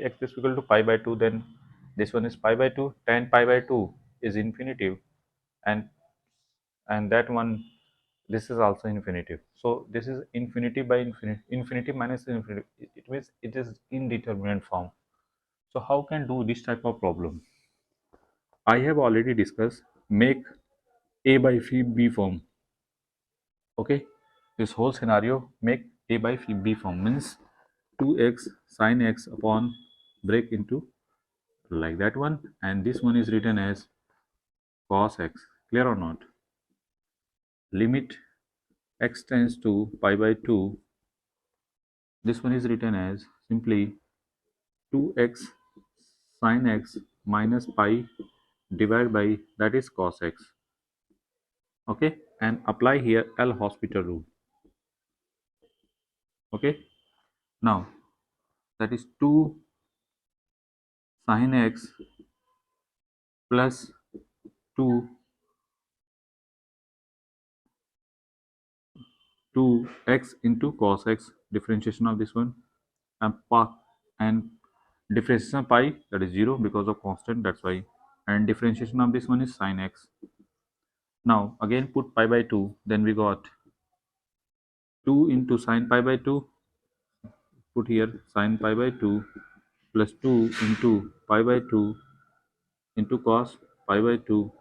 x is equal to pi by 2, then this one is pi by 2, tan pi by 2 is infinitive, and that one, this is also infinitive. So this is infinity by infinity, infinity minus infinity, it means it is indeterminate form. So how can do this type of problem? I have already discussed, make a by b form. Okay, this whole scenario, make a by b form, means 2x sin x upon break into like that one, and this one is written as cos x. Clear or not? Limit x tends to pi by 2, this one is written as simply 2x sin x minus pi divided by, that is cos x. Okay, and apply here L'Hospital rule. Okay, now that is 2 sin x plus 2 2x into cos x, differentiation of this one, and differentiation of pi, that is 0 because of constant, that's why, and differentiation of this one is sin x. Now again put pi by 2, then we got 2 into sin pi by 2, put here sin pi by 2 plus 2 into pi by 2 into cos pi by 2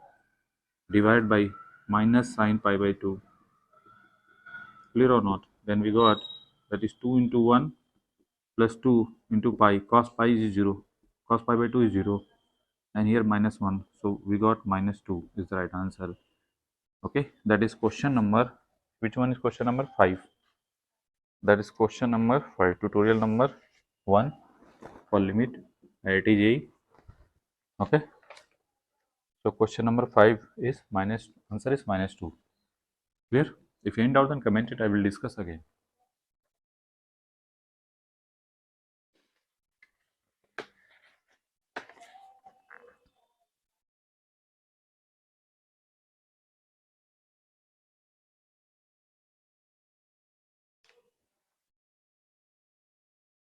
divided by minus sin pi by 2. Clear or not? Then we got, that is 2 into 1 plus 2 into pi, cos pi is 0, cos pi by 2 is 0, and here minus 1, so we got minus 2 is the right answer. Okay, that is question number, which one is question number 5? That is question number 5, tutorial number 1 for limit IIT-JEE. Okay, so question number 5 is minus, answer is minus 2. Clear? If you any doubt, then comment it, I will discuss again.